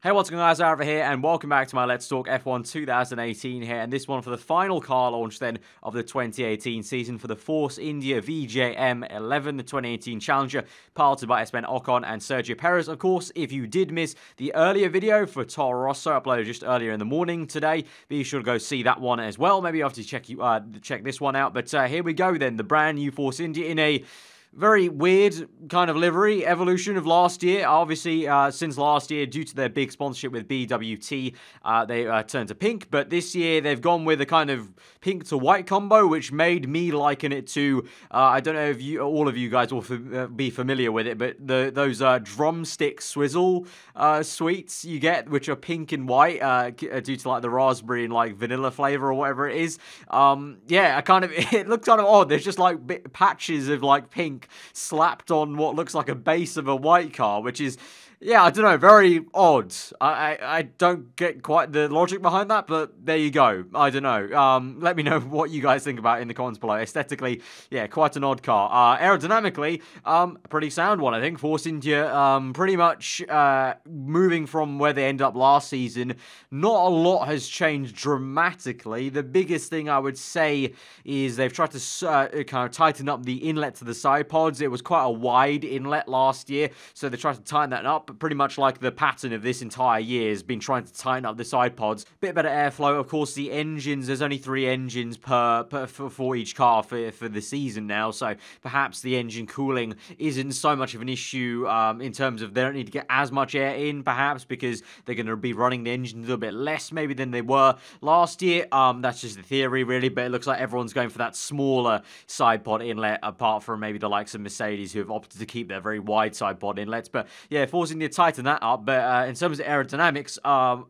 Hey, what's going on, guys? Aarava here, and welcome back to my Let's Talk F1 2018 here, and this one for the final car launch then of the 2018 season for the Force India VJM11, the 2018 Challenger, piloted by Esteban Ocon and Sergio Perez. Of course, if you did miss the earlier video for Toro Rosso, uploaded just earlier in the morning today, be sure to go see that one as well. Maybe you have to check this one out, but here we go then, the brand new Force India in a very weird kind of livery evolution of last year. Obviously, since last year, due to their big sponsorship with BWT, they turned to pink. But this year, they've gone with a kind of pink to white combo, which made me liken it to, I don't know if all of you guys will be familiar with it, but those drumstick swizzle sweets you get, which are pink and white due to like the raspberry and like vanilla flavor or whatever it is. Yeah, it looks kind of odd. There's just like patches of like pink slapped on what looks like a base of a white car, which is, yeah, I don't know, very odd. I don't get quite the logic behind that, but there you go. I don't know. Let me know what you guys think about it in the comments below. Aesthetically, yeah, quite an odd car. Aerodynamically, a pretty sound one, I think. Force India, pretty much moving from where they ended up last season. Not a lot has changed dramatically. The biggest thing I would say is they've tried to kind of tighten up the inlet to the side pods. It was quite a wide inlet last year, so they tried to tighten that up. Pretty much like the pattern of this entire year has been trying to tighten up the side pods. Bit better airflow. Of course, the engines, there's only 3 engines for each car for the season now, so perhaps the engine cooling isn't so much of an issue in terms of they don't need to get as much air in, perhaps, because they're going to be running the engine a little bit less maybe than they were last year. That's just the theory, really, but it looks like everyone's going for that smaller side pod inlet, apart from maybe the likes of Mercedes, who have opted to keep their very wide side pod inlets. But yeah, forcing to tighten that up. But in terms of aerodynamics,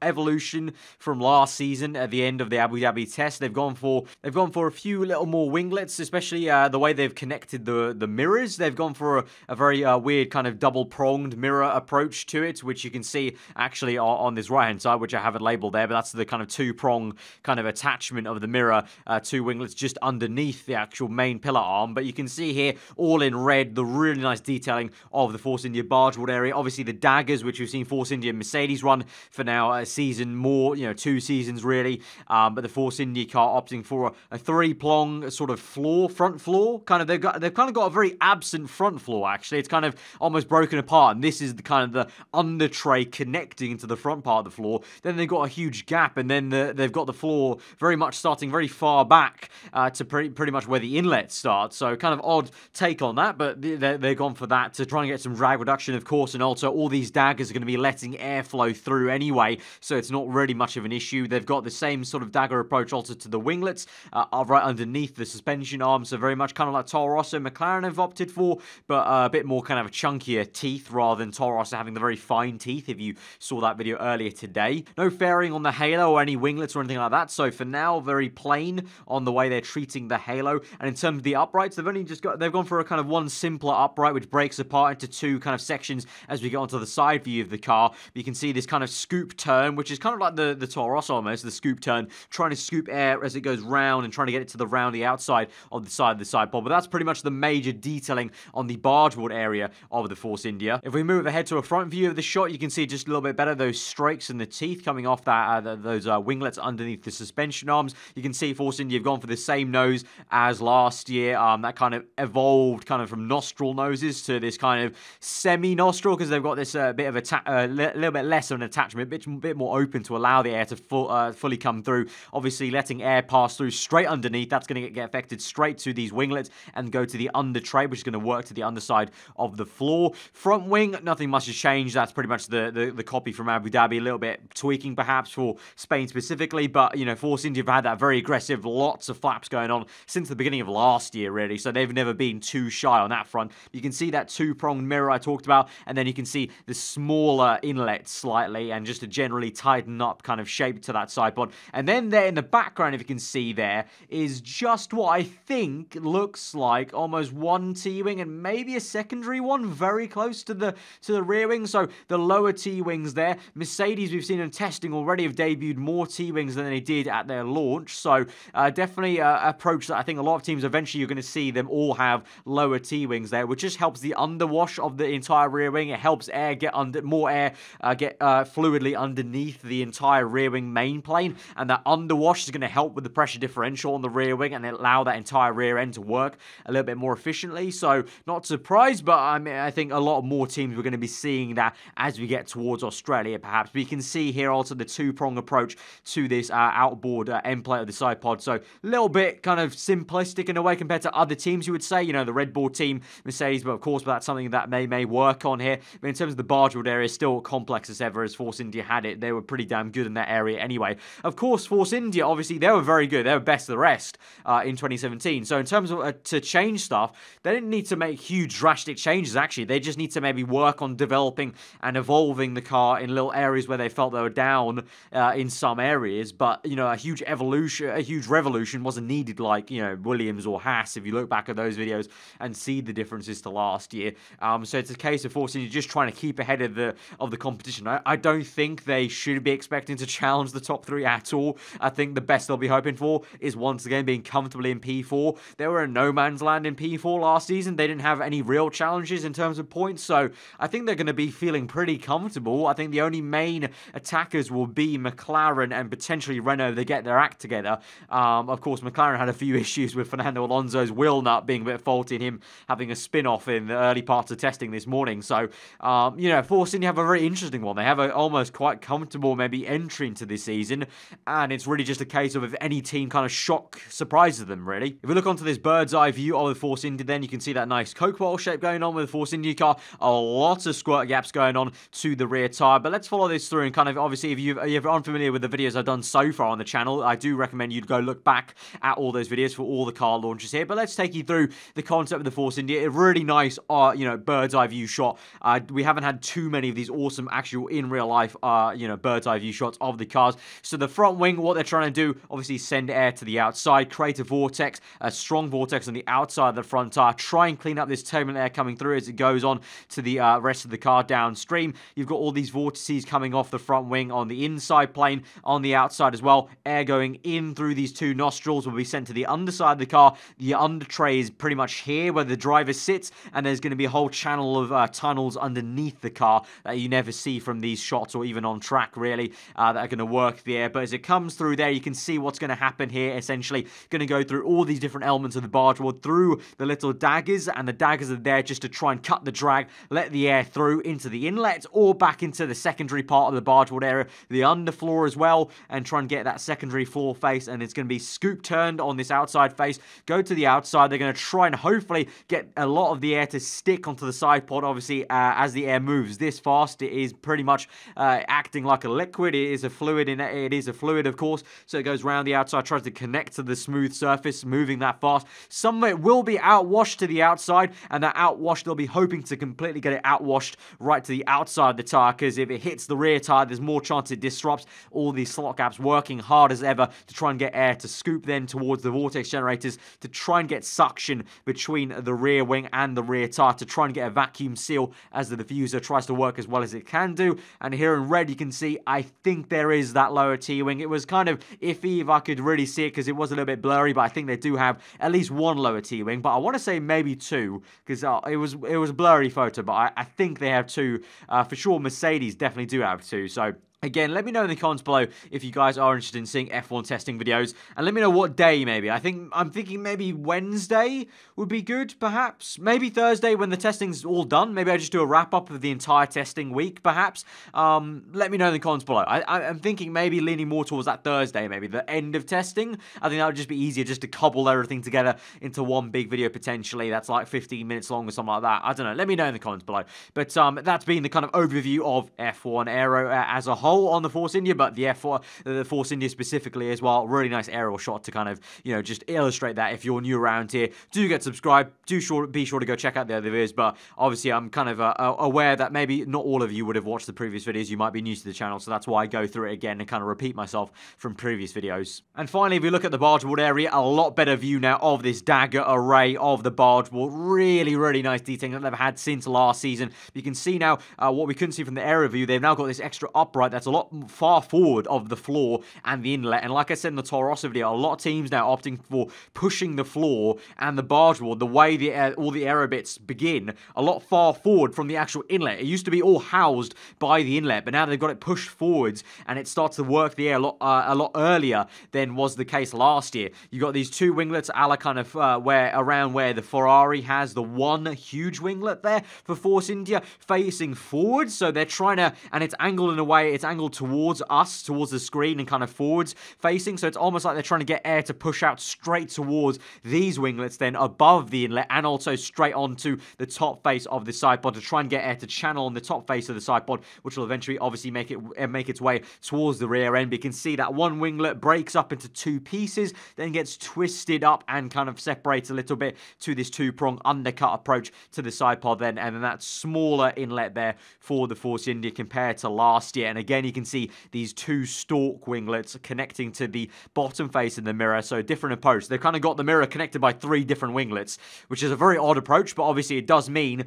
evolution from last season at the end of the Abu Dhabi test, they've gone for a few little more winglets, especially the way they've connected the mirrors. They've gone for a very weird kind of double-pronged mirror approach to it, which you can see actually on this right-hand side, which I haven't labeled there, but that's the kind of two-prong kind of attachment of the mirror, 2 winglets just underneath the actual main pillar arm. But you can see here, all in red, the really nice detailing of the Force India bargeboard area. Obviously, the daggers, which we've seen Force India and Mercedes run for now a season more, 2 seasons really. But the Force India car opting for a 3-prong sort of front floor. They've kind of got a very absent front floor, actually. It's kind of almost broken apart, and this is the kind of the under tray connecting into the front part of the floor. Then they've got a huge gap, and then they've got the floor very much starting very far back to pretty much where the inlet starts. So kind of odd take on that, but they've gone for that to try and get some drag reduction, of course, and also all these daggers are going to be letting airflow through anyway, so it's not really much of an issue. They've got the same sort of dagger approach also to the winglets, right underneath the suspension arm, so very much kind of like Toro Rosso and McLaren have opted for, but a bit more kind of chunkier teeth rather than Toro Rosso having the very fine teeth, if you saw that video earlier today. No fairing on the halo or any winglets or anything like that, so for now, very plain on the way they're treating the halo. And in terms of the uprights, they've gone for a kind of one simpler upright, which breaks apart into 2 kind of sections as we get onto the side view of the car. You can see this kind of scoop turn, which is kind of like the Toro Rosso almost, the scoop turn, trying to scoop air as it goes round and trying to get it to the roundy outside of the side pod. But that's pretty much the major detailing on the bargeboard area of the Force India. If we move ahead to a front view of the shot, you can see just a little bit better those strakes and the teeth coming off those winglets underneath the suspension arms. You can see Force India have gone for the same nose as last year. That kind of evolved kind of from nostril noses to this kind of semi-nostril, because they've got this bit of a little bit less of an attachment, a bit more open to allow the air to fully come through. Obviously, letting air pass through straight underneath, that's going to get affected straight to these winglets and go to the under tray, which is going to work to the underside of the floor. Front wing, nothing much has changed. That's pretty much the copy from Abu Dhabi, a little bit tweaking perhaps for Spain specifically, but Force India have had that very aggressive, lots of flaps going on since the beginning of last year, really, so they've never been too shy on that front. You can see that 2-pronged mirror I talked about, and then you can see the smaller inlet slightly, and just a generally tightened up kind of shape to that side pod. And then there in the background, if you can see there, is just what I think looks like almost one T-wing and maybe a secondary one, very close to the rear wing. So the lower T-wings there. Mercedes, we've seen in testing already, have debuted more T-wings than they did at their launch. So definitely an approach that I think a lot of teams eventually you're going to see them all have lower T-wings there, which just helps the underwash of the entire rear wing. It helps air get fluidly underneath the entire rear wing main plane, and that underwash is going to help with the pressure differential on the rear wing and allow that entire rear end to work a little bit more efficiently. So not surprised, but I think a lot more teams we're going to be seeing that as we get towards Australia, perhaps. But you can see here also the two-prong approach to this outboard end plate of the side pod. So a little bit kind of simplistic in a way compared to other teams, you would say. You know, the Red Bull team, Mercedes, but of course that's something that may work on here. But in terms of the bargeboard area, still complex as ever as Force India had it. They were pretty damn good in that area anyway. Of course, Force India, obviously, they were very good. They were best of the rest in 2017. So in terms of to change stuff, they didn't need to make huge drastic changes, actually. They just need to maybe work on developing and evolving the car in little areas where they felt they were down in some areas. But, you know, a huge revolution wasn't needed like, you know, Williams or Haas, if you look back at those videos and see the differences to last year. So it's a case of Force India just trying to keep ahead of the competition. I don't think they should be expecting to challenge the top three at all. I think the best they'll be hoping for is once again being comfortably in P4. They were in no man's land in P4 last season. They didn't have any real challenges in terms of points, so I think they're going to be feeling pretty comfortable. I think the only main attackers will be McLaren and potentially Renault if they get their act together. Of course, McLaren had a few issues with Fernando Alonso's wheel nut being a bit faulty and him having a spin-off in the early parts of testing this morning. So, you know, Force India have a very interesting one. They have an almost quite comfortable maybe entry into this season, and it's really just a case of if any team kind of surprises them, really. If we look onto this bird's eye view of the Force India, then you can see that nice Coke bottle shape going on with the Force India car. A lot of squirt gaps going on to the rear tyre, but let's follow this through and kind of, obviously, if you're unfamiliar with the videos I've done so far on the channel, I do recommend you to go look back at all those videos for all the car launches here. But let's take you through the concept of the Force India. A really nice, you know, bird's eye view shot. We haven't had too many of these awesome actual in real life, you know, bird's eye view shots of the cars. So the front wing, what they're trying to do, obviously send air to the outside, create a vortex, a strong vortex on the outside of the front tire, try and clean up this turbulent air coming through as it goes on to the rest of the car downstream. You've got all these vortices coming off the front wing on the inside plane, on the outside as well. Air going in through these two nostrils will be sent to the underside of the car. The under tray is pretty much here where the driver sits, and there's going to be a whole channel of tunnels underneath the car that you never see from these shots or even on track, really, that are going to work the air. But as it comes through there, you can see what's going to happen here. Essentially, going to go through all these different elements of the bargeboard, through the little daggers, and the daggers are there just to try and cut the drag, let the air through into the inlet or back into the secondary part of the bargeboard area, the underfloor as well, and try and get that secondary floor face. And it's going to be scoop turned on this outside face, go to the outside. They're going to try and hopefully get a lot of the air to stick onto the side pod. Obviously, as the air moves this fast, it is pretty much acting like a liquid. It is a fluid, of course, so it goes around the outside, tries to connect to the smooth surface, moving that fast. Some of it will be outwashed to the outside, and that outwash, they'll be hoping to completely get it outwashed right to the outside of the tire, because if it hits the rear tire, there's more chance it disrupts all these slot gaps, working hard as ever to try and get air to scoop then towards the vortex generators to try and get suction between the rear wing and the rear tire to try and get a vacuum seal as the diffuser tries to work as well as it can do. And here in red, you can see, I think there is that lower T-wing. It was kind of iffy if I could really see it because it was a little bit blurry, but I think they do have at least one lower T-wing, but I want to say maybe two, because it was a blurry photo, but I think they have two. For sure, Mercedes definitely do have two, so again, let me know in the comments below if you guys are interested in seeing F1 testing videos, and let me know what day maybe. I'm thinking maybe Wednesday would be good, perhaps. Maybe Thursday when the testing's all done. Maybe I just do a wrap-up of the entire testing week, perhaps. Let me know in the comments below. I'm thinking maybe leaning more towards that Thursday, maybe, the end of testing. I think that would just be easier just to cobble everything together into one big video, potentially. That's like 15 minutes long or something like that. I don't know. Let me know in the comments below. But that's been the kind of overview of F1 Aero as a whole on the Force India, but the Force India specifically as well. Really nice aerial shot to kind of, you know, just illustrate that. If you're new around here, do get subscribed. Be sure to go check out the other videos, but obviously I'm kind of aware that maybe not all of you would have watched the previous videos. You might be new to the channel, so that's why I go through it again and kind of repeat myself from previous videos. And finally, if we look at the bargeboard area, a lot better view now of this dagger array of the bargeboard. Really, really nice detailing that they've had since last season. You can see now what we couldn't see from the aerial view. They've now got this extra upright that's that's a lot far forward of the floor and the inlet. And like I said in the Toro Rosso video, a lot of teams now opting for pushing the floor and the barge wall, the way all the aero bits begin, a lot far forward from the actual inlet. It used to be all housed by the inlet, but now they've got it pushed forwards, and it starts to work the air a lot earlier than was the case last year. You got these two winglets, a la kind of around where the Ferrari has the one huge winglet there for Force India, facing forwards. So they're trying to, and it's angled in a way, it's angled towards us, towards the screen, and kind of forwards facing. So it's almost like they're trying to get air to push out straight towards these winglets, then above the inlet, and also straight onto the top face of the side pod to try and get air to channel on the top face of the side pod, which will eventually obviously make its way towards the rear end. But you can see that one winglet breaks up into two pieces, then gets twisted up and kind of separates a little bit to this two-prong undercut approach to the side pod then, and then that smaller inlet there for the Force India compared to last year. And again, you can see these two stalk winglets connecting to the bottom face in the mirror, so different approach. They've kind of got the mirror connected by three different winglets, which is a very odd approach, but obviously it does mean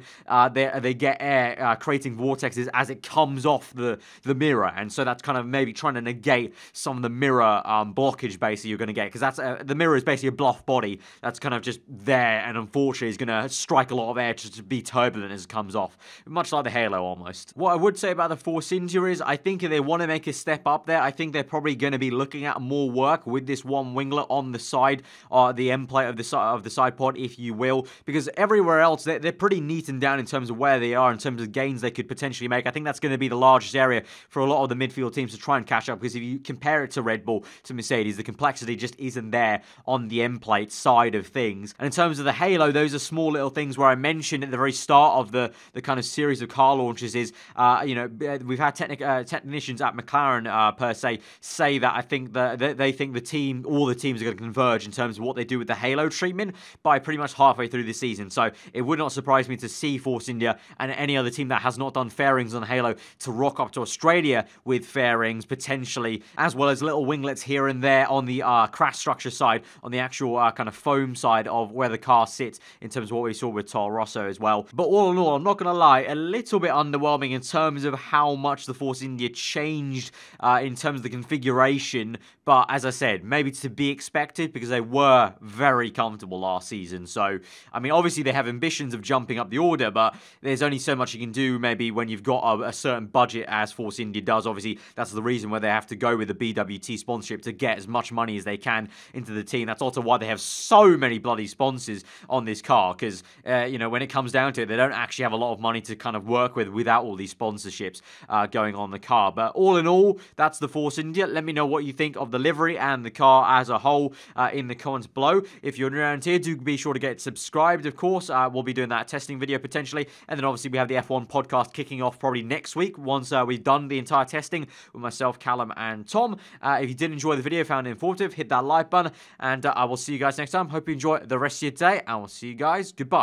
they get air creating vortexes as it comes off the mirror, and so that's kind of maybe trying to negate some of the mirror blockage basically you're going to get, because that's the mirror is basically a bluff body that's kind of just there, and unfortunately is going to strike a lot of air to be turbulent as it comes off, much like the Halo almost. What I would say about the Force India is, I think if they want to make a step up there, I think they're probably going to be looking at more work with this one winglet on the side, the end plate of the side pod, if you will, because everywhere else they're pretty neat and down in terms of where they are, in terms of gains they could potentially make. I think that's going to be the largest area for a lot of the midfield teams to try and catch up, because if you compare it to Red Bull, to Mercedes, the complexity just isn't there on the end plate side of things. And in terms of the Halo, those are small little things where I mentioned at the very start of the kind of series of car launches is, we've had technicians at McLaren per se say that I think that they think all the teams are going to converge in terms of what they do with the Halo treatment by pretty much halfway through the season. So it would not surprise me to see Force India and any other team that has not done fairings on Halo to rock up to Australia with fairings potentially, as well as little winglets here and there on the crash structure side, on the actual kind of foam side of where the car sits, in terms of what we saw with Toro Rosso as well. But all in all, I'm not going to lie, a little bit underwhelming in terms of how much the Force India changed in terms of the configuration. But as I said, maybe to be expected, because they were very comfortable last season. So, I mean, obviously they have ambitions of jumping up the order, but there's only so much you can do maybe when you've got a certain budget as Force India does. Obviously, that's the reason why they have to go with the BWT sponsorship to get as much money as they can into the team. That's also why they have so many bloody sponsors on this car, because, when it comes down to it, they don't actually have a lot of money to kind of work with without all these sponsorships going on the car. But all in all, that's the Force India. Let me know what you think of the livery and the car as a whole in the comments below. If you're new around here, do be sure to get subscribed, of course. We'll be doing that testing video potentially. And then obviously we have the F1 podcast kicking off probably next week once we've done the entire testing with myself, Callum, and Tom. If you did enjoy the video, found it informative, hit that like button. And I will see you guys next time. Hope you enjoy the rest of your day. And we'll see you guys. Goodbye.